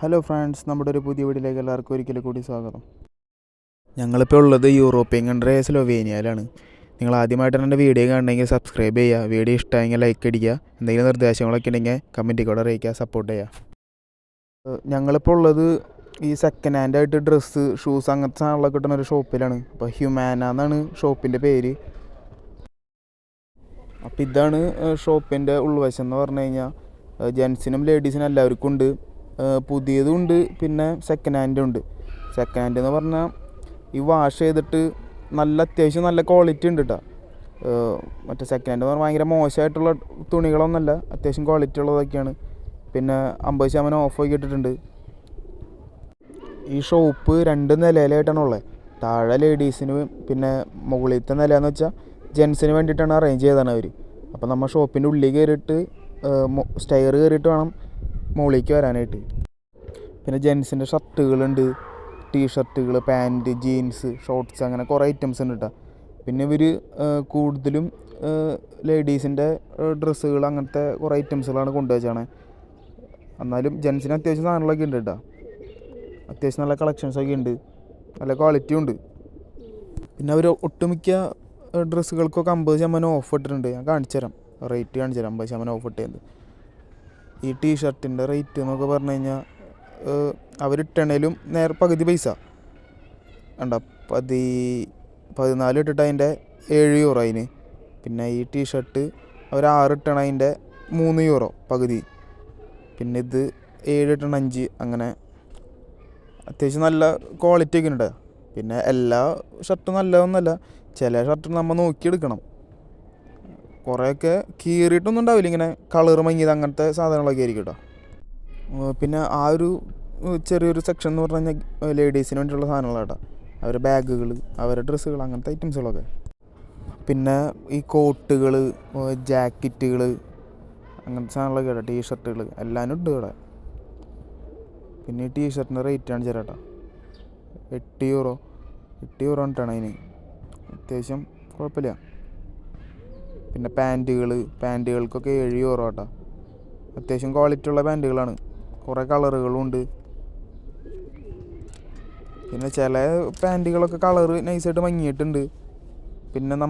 Hello friends, നമ്മുടെ ഒരു പുതിയ വീഡിയോയിലേക്ക് എല്ലാവർക്കും ഒരിക്കൽ കൂടി സ്വാഗതം. ഞങ്ങളിപ്പോൾ ഉള്ളത് യൂറോപ്യൻ കൺട്രി സ്ലൊവേനിയയിലാണ്. നിങ്ങൾ ആദ്യമായിട്ടാണ് എൻ്റെ വീഡിയോ കാണണമെങ്കിൽ സബ്സ്ക്രൈബ് ചെയ്യുക, വീഡിയോ ഇഷ്ടമായെങ്കിൽ ലൈക്ക് അടിക്കുക, എന്തെങ്കിലും നിർദ്ദേശങ്ങളൊക്കെ ഉണ്ടെങ്കിൽ കമൻറ്റിൽ കൂടെ അറിയിക്കുക, സപ്പോർട്ട് ചെയ്യുക. ഞങ്ങളിപ്പോൾ ഉള്ളത് ഈ സെക്കൻഡ് ഹാൻഡ് ആയിട്ട് ഡ്രസ്സ്, ഷൂസ് അങ്ങനത്തെ സാധനങ്ങളൊക്കെ കിട്ടുന്ന ഒരു ഷോപ്പിലാണ്. അപ്പോൾ ഹ്യൂമാന എന്നാണ് ഷോപ്പിൻ്റെ പേര്. അപ്പോൾ ഇതാണ് ഷോപ്പിൻ്റെ ഉൾവശം എന്ന് പറഞ്ഞു കഴിഞ്ഞാൽ ജെൻസിനും ലേഡീസിനും എല്ലാവർക്കും ഉണ്ട്. പുതിയതും ഉണ്ട്, പിന്നെ സെക്കൻഡ് ഹാൻഡും ഉണ്ട്. സെക്കൻഡ് ഹാൻഡ് എന്ന് പറഞ്ഞാൽ ഈ വാഷ് ചെയ്തിട്ട് അത്യാവശ്യം നല്ല ക്വാളിറ്റി ഉണ്ട് കേട്ടോ. മറ്റേ സെക്കൻഡ് ഹാൻഡ് എന്ന് പറഞ്ഞാൽ ഭയങ്കര മോശമായിട്ടുള്ള തുണികളൊന്നുമല്ല, അത്യാവശ്യം ക്വാളിറ്റി ഉള്ളതൊക്കെയാണ്. പിന്നെ 50% ഓഫ് ആക്കി ഇട്ടിട്ടുണ്ട്. ഈ ഷോപ്പ് 2 നിലയിലായിട്ടാണുള്ളത്. താഴെ ലേഡീസിന്, പിന്നെ മുകളിലത്തെ നിലയെന്ന് വെച്ചാൽ ജെൻസിന് വേണ്ടിയിട്ടാണ് അറേഞ്ച് ചെയ്തതാണ് അവർ. അപ്പോൾ നമ്മൾ ഷോപ്പിൻ്റെ ഉള്ളിൽ കയറിയിട്ട് സ്റ്റെയർ കയറിയിട്ട് വേണം മുകളിലേക്ക് വരാനായിട്ട്. പിന്നെ ജെൻസിൻ്റെ ഷർട്ടുകളുണ്ട്, ടീഷർട്ടുകൾ, പാൻറ്റ്, ജീൻസ്, ഷോർട്ട്സ്, അങ്ങനെ കുറേ ഐറ്റംസ് ഉണ്ട് കേട്ടോ. പിന്നെ ഇവർ കൂടുതലും ലേഡീസിൻ്റെ ഡ്രസ്സുകൾ, അങ്ങനത്തെ കുറേ ഐറ്റംസുകളാണ് കൊണ്ടുവച്ചാണ്. എന്നാലും ജെൻസിന് അത്യാവശ്യം സാധനങ്ങളൊക്കെ ഉണ്ട് കേട്ടോ. അത്യാവശ്യം നല്ല കളക്ഷൻസൊക്കെ ഉണ്ട്, നല്ല ക്വാളിറ്റിയും ഉണ്ട്. പിന്നെ അവർ ഒട്ടുമിക്ക ഡ്രസ്സുകൾക്കൊക്കെ 50% ഓഫ് ഇട്ടിട്ടുണ്ട്. ഞാൻ കാണിച്ചു തരാം, റേറ്റ് കാണിച്ചു തരാം. 50% ഓഫ് ഇട്ടത്. ഈ ടീഷർട്ടിൻ്റെ റേറ്റ് എന്നൊക്കെ പറഞ്ഞു കഴിഞ്ഞാൽ അവരിട്ടണേലും പകുതി പൈസ ഉണ്ട. 14 ഇട്ടിട്ട് അതിൻ്റെ €7 അതിന്. പിന്നെ ഈ ടീഷർട്ട് അവർ 6 ഇട്ടണ അതിൻ്റെ €3 പകുതി. പിന്നെ ഇത് 7 ഇട്ടണ 5. അങ്ങനെ അത്യാവശ്യം നല്ല ക്വാളിറ്റി ഒക്കെ ഉണ്ട്. പിന്നെ എല്ലാ ഷർട്ടും നല്ലതൊന്നുമല്ല, ചില ഷർട്ട് നമ്മൾ നോക്കിയെടുക്കണം. കുറേയൊക്കെ കീറിയിട്ടൊന്നും ഉണ്ടാവില്ല, ഇങ്ങനെ കളർ മങ്ങിയത് അങ്ങനത്തെ സാധനങ്ങളൊക്കെ ആയിരിക്കും കേട്ടോ. പിന്നെ ആ ഒരു ചെറിയൊരു സെക്ഷൻ എന്ന് പറഞ്ഞു കഴിഞ്ഞാൽ ലേഡീസിന് വേണ്ടിയിട്ടുള്ള സാധനങ്ങളാണ് കേട്ടോ. അവരുടെ ബാഗുകൾ, അവരുടെ ഡ്രസ്സുകൾ, അങ്ങനത്തെ ഐറ്റംസുകളൊക്കെ. പിന്നെ ഈ കോട്ടുകൾ, ജാക്കറ്റുകൾ, അങ്ങനത്തെ സാധനങ്ങളൊക്കെ കേട്ടോ. ടീഷർട്ടുകൾ എല്ലാവരും ഉണ്ട് ഇവിടെ. പിന്നെ ഈ ടീഷർട്ടിൻ്റെ റേറ്റ് ആണ് ചേട്ടാ, €8 ഇട്ടാണ് അതിന്. അത്യാവശ്യം കുഴപ്പമില്ല. പിന്നെ പാൻറ്റുകൾക്കൊക്കെ €7 കേട്ടോ. അത്യാവശ്യം ക്വാളിറ്റി ഉള്ള പാൻറ്റുകളാണ്, കുറേ കളറുകളും ഉണ്ട്. പിന്നെ ചില പാൻറ്റുകളൊക്കെ കളറ് നൈസായിട്ട് മങ്ങിയിട്ടുണ്ട്. പിന്നെ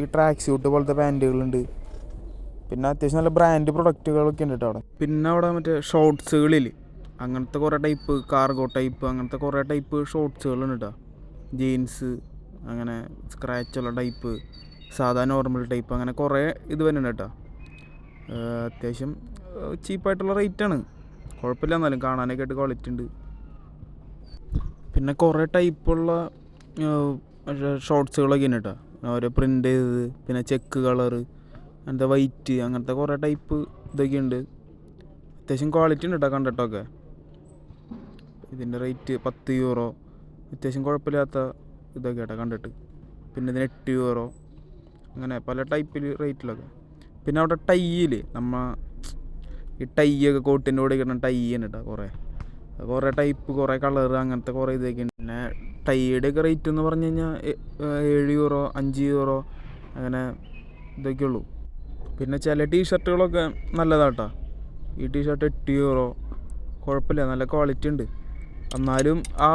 ഈ ട്രാക്ക് സ്യൂട്ട് പോലത്തെ പാൻറ്റുകളുണ്ട്. പിന്നെ അത്യാവശ്യം നല്ല ബ്രാൻഡ് പ്രൊഡക്റ്റുകളൊക്കെ ഉണ്ട് കേട്ടോ അവിടെ. പിന്നെ അവിടെ മറ്റേ ഷോർട്സുകളിൽ അങ്ങനത്തെ കുറേ ടൈപ്പ്, കാർഗോ ടൈപ്പ്, അങ്ങനത്തെ കുറേ ടൈപ്പ് ഷോർട്സുകളുണ്ട് കേട്ടോ. ജീൻസ്, അങ്ങനെ സ്ക്രാച്ചുള്ള ടൈപ്പ്, സാധാ നോർമൽ ടൈപ്പ്, അങ്ങനെ കുറേ ഇത് വരുന്നുണ്ട് കേട്ടോ. അത്യാവശ്യം ചീപ്പായിട്ടുള്ള റേറ്റാണ്, കുഴപ്പമില്ല. എന്നാലും കാണാനൊക്കെ ആയിട്ട് ക്വാളിറ്റി ഉണ്ട്. പിന്നെ കുറേ ടൈപ്പുള്ള ഷോർട്സുകളൊക്കെ ഉണ്ട് കേട്ടോ. ഓരോ പ്രിൻ്റ് ചെയ്തത്, പിന്നെ ചെക്ക് കളറ്, അങ്ങനത്തെ വൈറ്റ്, അങ്ങനത്തെ കുറേ ടൈപ്പ് ഇതൊക്കെ ഉണ്ട്. അത്യാവശ്യം ക്വാളിറ്റി ഉണ്ട് കേട്ടോ കണ്ടിട്ടൊക്കെ. ഇതിൻ്റെ റേറ്റ് €10. അത്യാവശ്യം കുഴപ്പമില്ലാത്ത ഇതൊക്കെ കേട്ടോ കണ്ടിട്ട്. പിന്നെ ഇതിന് €8, അങ്ങനെ പല ടൈപ്പിൽ റേറ്റിലൊക്കെ. പിന്നെ അവിടെ ടൈയിൽ ഈ ടൈയൊക്കെ കോട്ടിൻ്റെ കൂടെ കിട്ടുന്ന ടൈ ആണ് കേട്ടോ. കുറേ ടൈപ്പ്, കുറേ കളർ, അങ്ങനത്തെ കുറേ ഇതൊക്കെ ഉണ്ട്. പിന്നെ ടൈയുടെയൊക്കെ റേറ്റ് എന്ന് പറഞ്ഞു കഴിഞ്ഞാൽ €7, €5, അങ്ങനെ ഇതൊക്കെ ഉള്ളൂ. പിന്നെ ചില ടീഷർട്ടുകളൊക്കെ നല്ലതാട്ടോ. ഈ ടീഷർട്ട് €8, കുഴപ്പമില്ല, നല്ല ക്വാളിറ്റി ഉണ്ട്. എന്നാലും ആ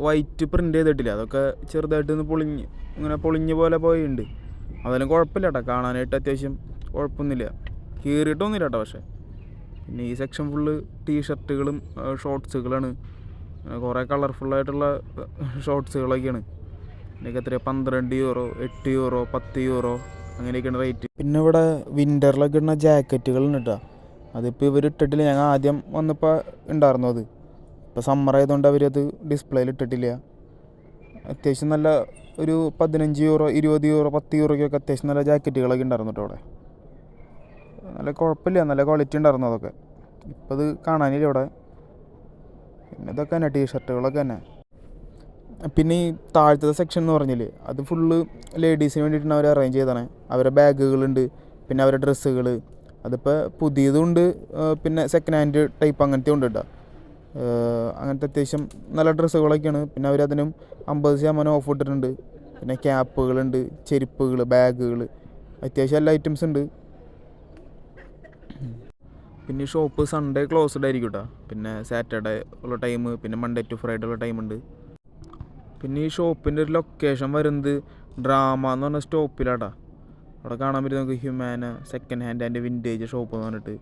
വൈറ്റ് പ്രിൻ്റ് ചെയ്തിട്ടില്ല, അതൊക്കെ ചെറുതായിട്ടൊന്ന് പൊളിഞ്ഞ പോലെ പോയിട്ടുണ്ട്. അതെല്ലാം കുഴപ്പമില്ല കേട്ടോ, കാണാനായിട്ട് അത്യാവശ്യം കുഴപ്പമൊന്നുമില്ല, കീറിയിട്ടൊന്നുമില്ല കേട്ടോ. പക്ഷേ പിന്നെ ഈ സെക്ഷൻ ഫുള്ള് ടീഷർട്ടുകളും ഷോർട്സുകളാണ്. കുറേ കളർഫുള്ളായിട്ടുള്ള ഷോർട്സുകളൊക്കെയാണ്. ഇതിനൊക്കെ എത്രയാണ്? €12, €8, €10, അങ്ങനെയൊക്കെയാണ് റേറ്റ്. പിന്നെ ഇവിടെ വിൻ്ററിലൊക്കെ ഇടുന്ന ജാക്കറ്റുകളുണ്ട് കേട്ടോ. അതിപ്പോൾ ഇവർ ഇട്ടിട്ടില്ല, ഞങ്ങൾ ആദ്യം വന്നപ്പോൾ ഉണ്ടായിരുന്നു. അത് ഇപ്പോൾ സമ്മർ ആയതുകൊണ്ട് അവരത് ഡിസ്പ്ലേയിൽ ഇട്ടിട്ടില്ല. അത്യാവശ്യം നല്ല ഒരു €15, €20, €10 അത്യാവശ്യം നല്ല ജാക്കറ്റുകളൊക്കെ ഉണ്ടായിരുന്നു കേട്ടോ അവിടെ. നല്ല കുഴപ്പമില്ല, നല്ല ക്വാളിറ്റി ഉണ്ടായിരുന്നു അതൊക്കെ. ഇപ്പോൾ അത് കാണാനില്ല ഇവിടെ. പിന്നെ ഇതൊക്കെ തന്നെ ടീഷർട്ടുകളൊക്കെ തന്നെ. പിന്നെ ഈ താഴത്തെ സെക്ഷൻ എന്ന് പറഞ്ഞില്ലേ, അത് ഫുള്ള് ലേഡീസിന് വേണ്ടിയിട്ടാണ് അവർ അറേഞ്ച് ചെയ്തതാണ്. അവരുടെ ബാഗുകളുണ്ട്, പിന്നെ അവരുടെ ഡ്രസ്സുകൾ. അതിപ്പോൾ പുതിയതുണ്ട്, പിന്നെ സെക്കൻഡ് ഹാൻഡ് ടൈപ്പ് അങ്ങനത്തെ ഉണ്ട് കേട്ടോ. അങ്ങനത്തെ അത്യാവശ്യം നല്ല ഡ്രസ്സുകളൊക്കെയാണ്. പിന്നെ അവരതിനും 50% ഓഫ് ഇട്ടിട്ടുണ്ട്. പിന്നെ ക്യാപ്പുകളുണ്ട്, ചെരുപ്പുകൾ, ബാഗുകൾ, അത്യാവശ്യം എല്ലാ ഐറ്റംസ് ഉണ്ട്. പിന്നെ ഈ ഷോപ്പ് സൺഡേ ക്ലോസ്ഡ് ആയിരിക്കും കേട്ടോ. പിന്നെ സാറ്റർഡേ ഉള്ള ടൈം, പിന്നെ മൺഡേ ടു ഫ്രൈഡേ ഉള്ള ടൈമുണ്ട്. പിന്നെ ഈ ഷോപ്പിൻ്റെ ഒരു ലൊക്കേഷൻ വരുന്നത് ഡ്രാമ എന്ന് പറഞ്ഞ സ്റ്റോപ്പിലാട്ടാ. അവിടെ കാണാൻ പറ്റും നമുക്ക് Humana second hand and vintage shop എന്ന് പറഞ്ഞിട്ട്.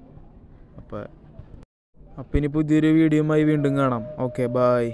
അപ്പോൾ ഇനി പുതിയൊരു വീഡിയോയുമായി വീണ്ടും കാണാം. Okay, bye.